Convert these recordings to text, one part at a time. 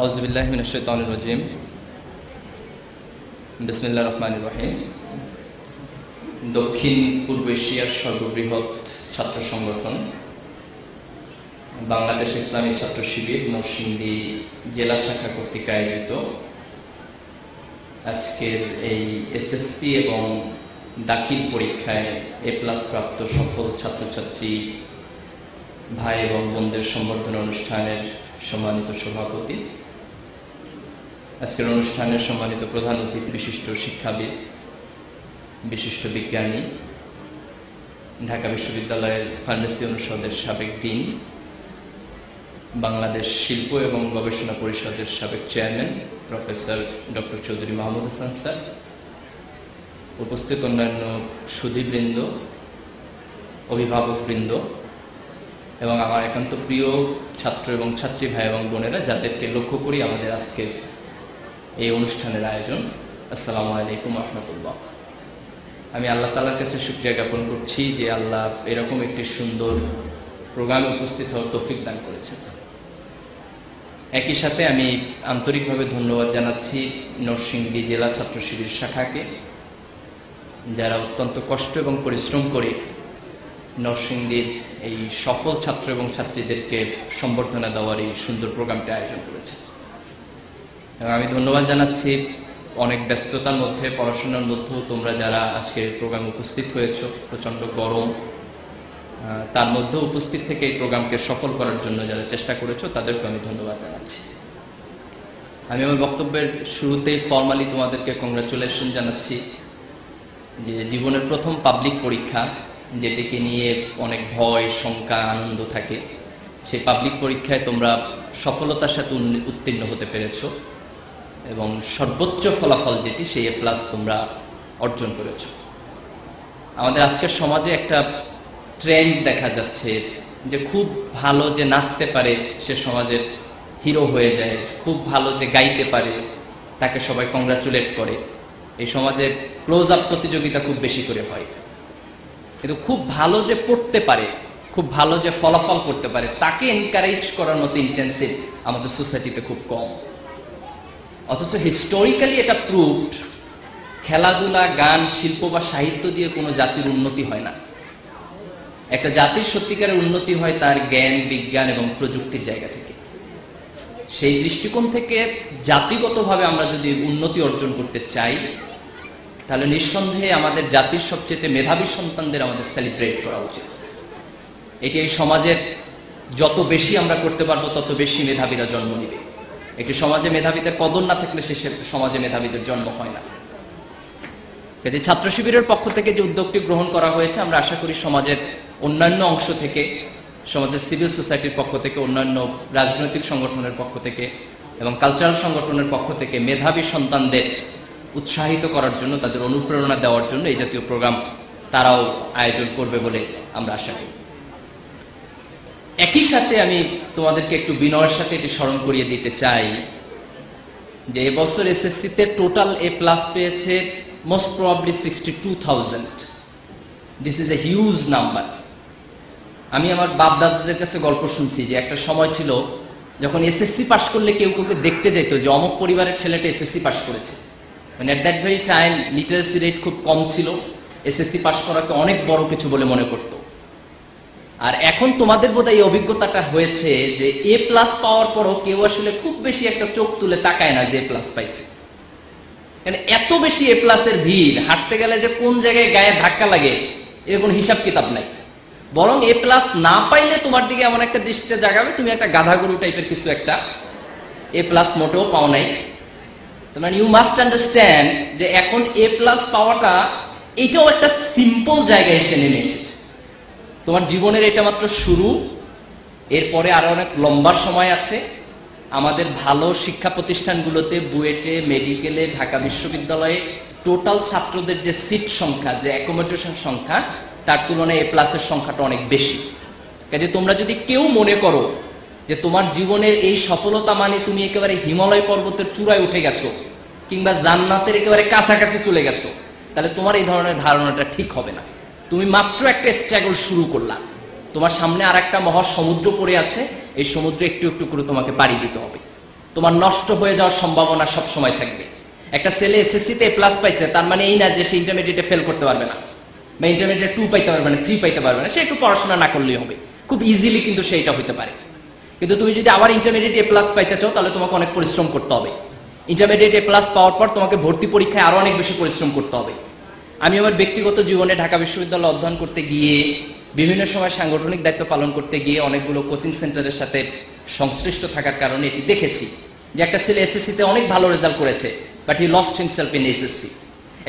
আউযুবিল্লাহি মিনাশ শাইতানির রাজিম। বিসমিল্লাহির রহমানির রহিম। দক্ষিণ পূর্ব এশিয়ার সর্ববৃহৎ ছাত্র সংগঠন বাংলাদেশ ইসলামী ছাত্র শিবির নরসিংদী জেলা শাখা কর্তৃক আয়োজিত আজকের এই এসএসসি এবং দাখিল পরীক্ষায় এ+ প্রাপ্ত সফল ছাত্রছাত্রী ভাই এবং বোনদের সম্বর্ধনা অনুষ্ঠানের সম্মানিত সভাপতি, আজকের অনুষ্ঠানের সম্মানিত প্রধান অতিথি, বিশিষ্ট শিক্ষাবিদ, বিশিষ্ট বিজ্ঞানী, ঢাকা বিশ্ববিদ্যালয়ের ফার্মেসি অনুষদের সাবেক ডিন, বাংলাদেশ শিল্প এবং গবেষণা পরিষদের সাবেক chairman professor doctor Chowdhury Mahmud Hasan sir, উপস্থিত অন্যান্য সুধীবৃন্দ, অভিভাবকবৃন্দ এবং আমার একান্ত প্রিয় ছাত্র এবং ছাত্রী ভাই এবং বোনেরা, যাদেরকে লক্ষ্য করি আমাদের আজকে এই অনুষ্ঠানের আয়োজন, আসসালামু আলাইকুম রহমতুল্লাহ। আমি আল্লাহ তাআলার কাছে শুকরিয়া জ্ঞাপন করছি যে আল্লাহ এরকম একটি সুন্দর প্রোগ্রামে উপস্থিত হওয়ার তৌফিক দান করেছেন। একই সাথে আমি আন্তরিকভাবে ধন্যবাদ জানাচ্ছি নরসিংদী জেলা ছাত্র শিবির শাখাকে, যারা অত্যন্ত কষ্ট এবং পরিশ্রম করে নরসিংদীর এই সফল ছাত্র এবং ছাত্রীদেরকে সম্বর্ধনা দেওয়ার এই সুন্দর প্রোগ্রামটি আয়োজন করেছে। এবং আমি ধন্যবাদ জানাচ্ছি অনেক ব্যস্ততার মধ্যে, পড়াশোনার মধ্যেও তোমরা যারা আজকের প্রোগ্রামে উপস্থিত হয়েছো, প্রচণ্ড গরম, তার মধ্যেও উপস্থিত থেকে এই প্রোগ্রামকে সফল করার জন্য যারা চেষ্টা করেছো তাদেরকে আমি ধন্যবাদ জানাচ্ছি। আমি আমার বক্তব্যের শুরুতেই ফর্মালি তোমাদেরকে কংগ্রাচুলেশন জানাচ্ছি যে জীবনের প্রথম পাবলিক পরীক্ষা, যেটিকে নিয়ে অনেক ভয়, শঙ্কা, আনন্দ থাকে, সেই পাবলিক পরীক্ষায় তোমরা সফলতার সাথে উত্তীর্ণ হতে পেরেছো এবং সর্বোচ্চ ফলাফল যেটি সেই এ+ তোমরা অর্জন করেছো। আমাদের আজকের সমাজে একটা ট্রেন্ড দেখা যাচ্ছে যে খুব ভালো যে নাচতে পারে সে সমাজের হিরো হয়ে যায়, খুব ভালো যে গাইতে পারে তাকে সবাই কংগ্রাচুলেট করে। এই সমাজে ক্লোজ আপ প্রতিযোগিতা খুব বেশি করে হয়, কিন্তু খুব ভালো যে পড়তে পারে, খুব ভালো যে ফলাফল করতে পারে তাকে এনকারেজ করার মতো ইন্টেন্সিভ আমাদের সোসাইটিতে খুব কম। অথচ হিস্টোরিক্যালি এটা প্রুভড, খেলাধুলা, গান, শিল্প বা সাহিত্য দিয়ে কোনো জাতির উন্নতি হয় না। একটা জাতির সত্যিকারের উন্নতি হয় তার জ্ঞান, বিজ্ঞান এবং প্রযুক্তির জায়গা থেকে। সেই দৃষ্টিকোণ থেকে জাতিগতভাবে আমরা যদি উন্নতি অর্জন করতে চাই, তাহলে নিঃসন্দেহে আমাদের জাতির সবচেয়ে মেধাবী সন্তানদের আমাদের সেলিব্রেট করা উচিত। এটি এই সমাজের যত বেশি আমরা করতে পারবো তত বেশি মেধাবীরা জন্ম নেবে। একটি সমাজে মেধাবীদের কদর না থাকলে সে সমাজে মেধাবীদের জন্ম হয় না। কাজে ছাত্র শিবিরের পক্ষ থেকে যে উদ্যোগটি গ্রহণ করা হয়েছে, আমরা আশা করি সমাজের অন্যান্য অংশ থেকে, সমাজের সিভিল সোসাইটির পক্ষ থেকে, অন্যান্য রাজনৈতিক সংগঠনের পক্ষ থেকে এবং কালচারাল সংগঠনের পক্ষ থেকে মেধাবী সন্তানদের উৎসাহিত করার জন্য, তাদের অনুপ্রেরণা দেওয়ার জন্য এই জাতীয় প্রোগ্রাম তারাও আয়োজন করবে বলে আমরা আশা করি। একই সাথে আমি তোমাদেরকে একটু বিনয়ের সাথে এটি স্মরণ করিয়ে দিতে চাই যে এবছর এসএসসিতে টোটাল এ+ পেয়েছে most probably 62,000। This is a huge number. আমি আমার বাপ দাদাদের কাছে গল্প শুনছি যে একটা সময় ছিল যখন এসএসসি পাশ করলে কেউ কাউকে দেখতে যেত যে অমুক পরিবারের ছেলেটা এসএসসি পাশ করেছে। মানে at that very time literacy rate খুব কম ছিল, এসএসসি পাশ করাকে অনেক বড় কিছু বলে মনে করতো। আর এখন তোমাদের বোধহয় এই অভিজ্ঞতাটা হয়েছে যে এ+ পাওয়ার পরও কেউ আসলে খুব বেশি একটা চোখ তুলে তাকায় না যে এ+ পাইছে। মানে এত বেশি এ+ এর ভিড়, হাঁটতে গেলে যে কোন জায়গায় গায়ে ধাক্কা লাগে এর কোনো হিসাব কিতাব নাই। বরং এ+ না পাইলে তোমার দিকে এমন একটা দৃষ্টিতে জাগাবে তুমি একটা গাধাগরু টাইপের কিছু একটা, এ+ মোটেও পাও নাই। মানে ইউ মাস্ট আন্ডারস্ট্যান্ড যে এখন এ+ পাওয়াটা এটাও একটা সিম্পল জায়গায় এসে নেমে এসেছে। তোমার জীবনের এটা মাত্র শুরু, এরপরে আরো অনেক লম্বা সময় আছে। আমাদের ভালো শিক্ষা প্রতিষ্ঠানগুলোতে, বুয়েটে, মেডিকেলে, ঢাকা বিশ্ববিদ্যালয়ে টোটাল ছাত্রদের যে সিট সংখ্যা, যে অ্যাকোমোডেশন সংখ্যা, তার তুলনায় এ+ এর সংখ্যাটা অনেক বেশি। কাজে তোমরা যদি কেউ মনে করো যে তোমার জীবনের এই সফলতা মানে তুমি একেবারে হিমালয় পর্বতের চূড়ায় উঠে গেছো কিংবা জান্নাতের একেবারে কাছাকাছি চলে গেছো, তাহলে তোমার এই ধরনের ধারণাটা ঠিক হবে না। তুমি মাত্র একটা স্ট্রাগল শুরু করলা, তোমার সামনে আর একটা মহা সমুদ্র পড়ে আছে, এই সমুদ্রে একটু একটু করে তোমাকে পাড়ি দিতে হবে। তোমার নষ্ট হয়ে যাওয়ার সম্ভাবনা সব সময় থাকবে। একটা ছেলে এসএসসি তে প্লাস পাইছে, তার মানে এই না যে সে ইন্টারমিডিয়েটে ফেল করতে পারবে না, বা ইন্টারমিডিয়েটে 2 পাইতে পারবে না, 3 পাইতে পারবে না, সে একটু পড়াশোনা না করলেই হবে, খুব ইজিলি কিন্তু সেইটা হতে পারে। কিন্তু তুমি যদি আবার ইন্টারমিডিয়েট এ প্লাস পাইতে চাও, তাহলে তোমাকে অনেক পরিশ্রম করতে হবে। ইন্টারমিডিয়েট এ প্লাস পাওয়ার পর তোমাকে ভর্তি পরীক্ষায় আরো অনেক বেশি পরিশ্রম করতে হবে। আমি আমার ব্যক্তিগত জীবনে ঢাকা বিশ্ববিদ্যালয়ে অধ্যয়ন করতে গিয়ে, বিভিন্ন সময় সাংগঠনিক দায়িত্ব পালন করতে গিয়ে, অনেকগুলো কোচিং সেন্টারের সাথে সংশ্লিষ্ট থাকার কারণে এটি দেখেছি যে একটা ছেলে এসএসসি তে অনেক ভালো রেজাল্ট করেছে, but he lost himself in SSC.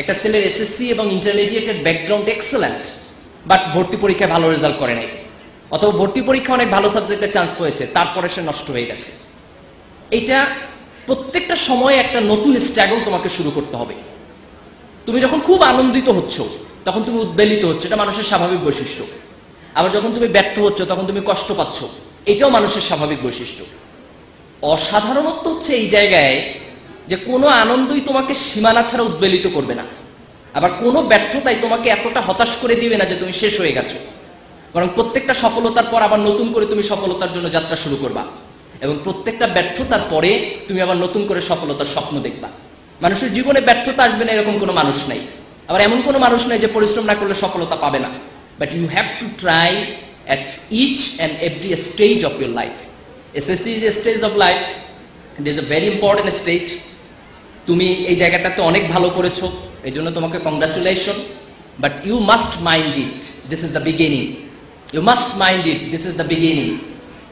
একটা ছেলের এসএসসি এবং ইন্টারমিডিয়েটের ব্যাকগ্রাউন্ড এক্সেলেন্ট, বাট ভর্তি পরীক্ষায় ভালো রেজাল্ট করে নাই, অথবা ভর্তি পরীক্ষা অনেক ভালো সাবজেক্টে চান্স পেয়েছে, তারপরে সে নষ্ট হয়ে গেছে। এটা প্রত্যেকটা সময়ে একটা নতুন স্ট্রাগল তোমাকে শুরু করতে হবে। তুমি যখন খুব আনন্দিত হচ্ছ, তখন তুমি উদ্বেলিত হচ্ছ, এটা মানুষের স্বাভাবিক বৈশিষ্ট্য। আবার যখন তুমি ব্যর্থ হচ্ছ, তখন তুমি কষ্ট পাচ্ছ, এটাও মানুষের স্বাভাবিক বৈশিষ্ট্য। অসাধারণত্ব হচ্ছে এই জায়গায় যে কোনো আনন্দই তোমাকে সীমানা ছাড়া উদ্বেলিত করবে না, আবার কোনো ব্যর্থতাই তোমাকে এতটা হতাশ করে দিবে না যে তুমি শেষ হয়ে গেছো। বরং প্রত্যেকটা সফলতার পর আবার নতুন করে তুমি সফলতার জন্য যাত্রা শুরু করবা, এবং প্রত্যেকটা ব্যর্থতার পরে তুমি আবার নতুন করে সফলতার স্বপ্ন দেখবা। মানুষের জীবনে ব্যর্থতা আসবে না এরকম কোনো মানুষ নাই, আবার এমন কোনো মানুষ নাই যে পরিশ্রম না করলে সফলতা পাবে না। But you have to try at each and every stage of your life. SSC is a stage of life. It is a very important stage. তুমি এই জায়গাটাতে অনেক ভালো করেছো, এই জন্য তোমাকে congratulation. But you must mind it, this is the beginning. You must mind it, this is the beginning.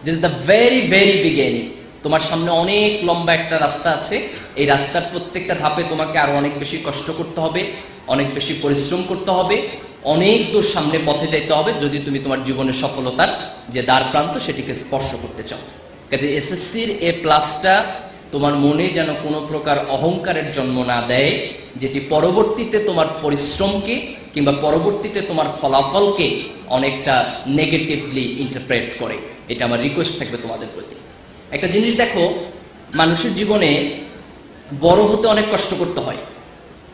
This is the very very beginning. তোমার সামনে অনেক লম্বা একটা রাস্তা আছে। এই রাস্তার প্রত্যেকটা ধাপে তোমাকে আরো অনেক বেশি কষ্ট করতে হবে, অনেক বেশি পরিশ্রম করতে হবে, অনেক দূর সামনে পথে যাইতে হবে যদি তুমি তোমার জীবনের সফলতার যে দ্বার প্রান্ত সেটিকে স্পর্শ করতে চাও। কাজে এসএসসির এ প্লাসটা তোমার মনে যেন কোনো প্রকার অহংকারের জন্ম না দেয়, যেটি পরবর্তীতে তোমার পরিশ্রমকে কিংবা পরবর্তীতে তোমার ফলাফলকে অনেকটা নেগেটিভলি ইন্টারপ্রেট করে। এটা আমার রিকোয়েস্ট থাকবে তোমাদের প্রতি। একটা জিনিস দেখো, মানুষের জীবনে বড় হতে অনেক কষ্ট করতে হয়,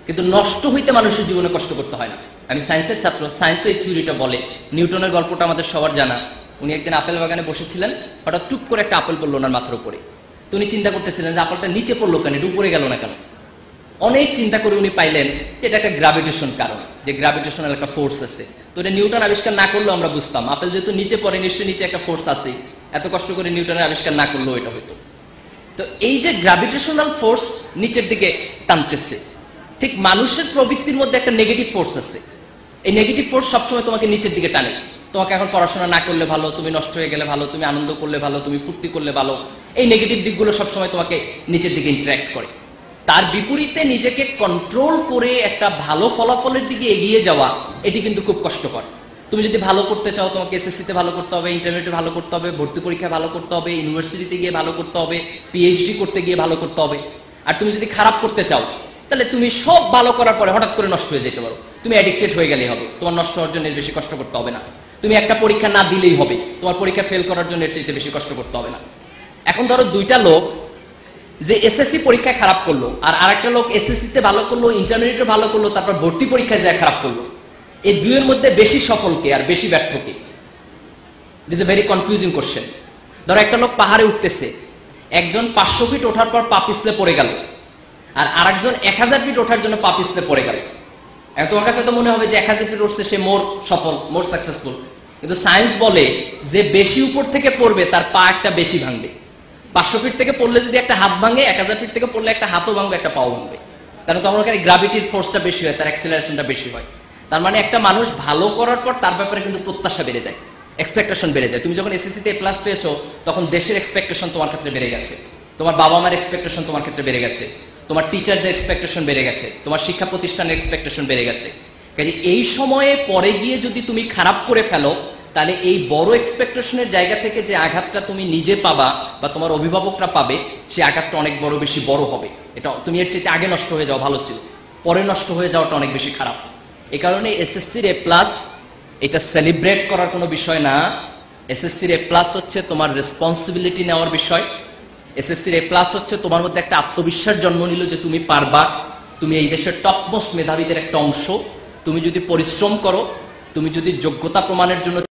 কিন্তু নষ্ট হইতে মানুষের জীবনে কষ্ট করতে হয় না। আমি সায়েন্সের ছাত্র, সায়েন্সও এই থিওরিটা বলে। নিউটনের গল্পটা আমাদের সবার জানা। উনি একদিন আপেল বাগানে বসেছিলেন, হঠাৎ চুপ করে একটা আপেল পড়লো ওনার মাথার উপরে। তো উনি চিন্তা করতেছিলেন যে আপেলটা নিচে পড়লো কেন, এটা উপরে গেল না কেন। অনেক চিন্তা করে উনি পাইলেন যে এটা একটা গ্রাভিটেশন কারণ, যে গ্রাভিটেশনাল একটা ফোর্স আছে। তো এটা নিউটন আবিষ্কার না করলেও আমরা বুঝতাম, আপেল যেহেতু নিচে পড়ে নিশ্চয়ই নিচে একটা ফোর্স আছে, এত কষ্ট করে নিউটনের আবিষ্কার না করলেও এটা হতো। তো এই যে গ্রাভিটেশনাল ফোর্স নিচের দিকে টানতেছে, ঠিক মানুষের প্রবৃত্তির মধ্যে একটা নেগেটিভ ফোর্স আছে। এই নেগেটিভ ফোর্স সবসময় তোমাকে নিচের দিকে টানে। তোমাকে এখন পড়াশোনা না করলে ভালো, তুমি নষ্ট হয়ে গেলে ভালো, তুমি আনন্দ করলে ভালো, তুমি ফুর্তি করলে ভালো, এই নেগেটিভ দিকগুলো সবসময় তোমাকে নিচের দিকে ইন্টারঅ্যাক্ট করে। তার বিপরীতে নিজেকে কন্ট্রোল করে একটা ভালো ফলাফলের দিকে এগিয়ে যাওয়া, এটি কিন্তু খুব কষ্টকর। তুমি যদি ভালো করতে চাও, তোমাকে এসএসসিতে ভালো করতে হবে, ইন্টারমিডিয়েটে ভালো করতে হবে, ভর্তি পরীক্ষায় ভালো করতে হবে, ইউনিভার্সিটিতে গিয়ে ভালো করতে হবে, পিএইচডি করতে গিয়ে ভালো করতে হবে। আর তুমি যদি খারাপ করতে চাও, তাহলে তুমি সব ভালো করার পরে হঠাৎ করে নষ্ট হয়ে যেতে পারো। তুমি অ্যাডিক্টেড হয়ে গেলেই হবে, তোমার নষ্ট হওয়ার জন্য বেশি কষ্ট করতে হবে না। তুমি একটা পরীক্ষা না দিলেই হবে, তোমার পরীক্ষা ফেল করার জন্য এর চাইতে বেশি কষ্ট করতে হবে না। এখন ধরো দুইটা লোক যে এসএসসি পরীক্ষায় খারাপ করলো, আর আরেকটা লোক এসএসসিতে ভালো করলো, ইন্টারমিডিয়েটে ভালো করলো, তারপর ভর্তি পরীক্ষায় যায় খারাপ করলো। এই দুইয়ের মধ্যে বেশি সফলকে আর বেশি ব্যর্থকে? This a very confusing question. ধরো একটা লোক পাহাড়ে উঠতেছে, একজন 500 ফিট ওঠার পর পা পিছলে পড়ে গেল, আর আরেকজন 1000 ফিট ওঠার জন্য পা পিছলে পড়ে গেল। এখন তোমার কাছে তো মনে হবে যে 1000 ফিট উঠছে সে মোর সফল, মোর সাকসেসফুল। কিন্তু সায়েন্স বলে যে বেশি উপর থেকে পড়বে তার পা একটা বেশি ভাঙবে। 500 ফিট থেকে পড়লে যদি একটা হাত ভাঙে, 1000 ফিট থেকে পড়লে একটা হাতও ভাঙবে, একটা পাও ভাঙবে। কারণ তখন ওখানে গ্র্যাভিটির ফোর্সটা বেশি হয়, তার অ্যাক্সিলারেশনটা বেশি হয়। তার মানে একটা মানুষ ভালো করার পর তার ব্যাপারে কিন্তু প্রত্যাশা বেড়ে যায়, এক্সপেকটেশন বেড়ে যায়। তুমি যখন এসএসসিতে এ প্লাস পেয়েছো, তখন দেশের এক্সপেকটেশন তোমার ক্ষেত্রে বেড়ে গেছে, তোমার বাবা মার এক্সপেকটেশন তোমার ক্ষেত্রে বেড়ে গেছে, তোমার টিচারদের এক্সপেকটেশন বেড়ে গেছে, তোমার শিক্ষা প্রতিষ্ঠানের এক্সপেকটেশন বেড়ে গেছে। কাজে এই সময়ে পরে গিয়ে যদি তুমি খারাপ করে ফেলো, তাহলে এই বড় এক্সপেকটেশনের জায়গা থেকে যে আঘাতটা তুমি নিজে পাবা বা তোমার অভিভাবকরা পাবে, সেই আঘাতটা অনেক বড় বেশি বড় হবে। এটা তুমি এর চেয়ে আগে নষ্ট হয়ে যাও ভালো ছিল, পরে নষ্ট হয়ে যাওয়াটা অনেক বেশি খারাপ। এই কারণে এসএসসির এ প্লাস এটা সেলিব্রেট করার কোনো বিষয় না। এসএসসির এ প্লাস হচ্ছে তোমার রেসপন্সিবিলিটি নেওয়ার বিষয়। এসএসসির এ প্লাস হচ্ছে তোমার মধ্যে একটা আত্মবিশ্বাস জন্ম নিল যে তুমি পারবা, তুমি এই দেশের টপ মোস্ট মেধাবীদের একটা অংশ। তুমি যদি পরিশ্রম করো, তুমি যদি যোগ্যতা প্রমাণের জন্য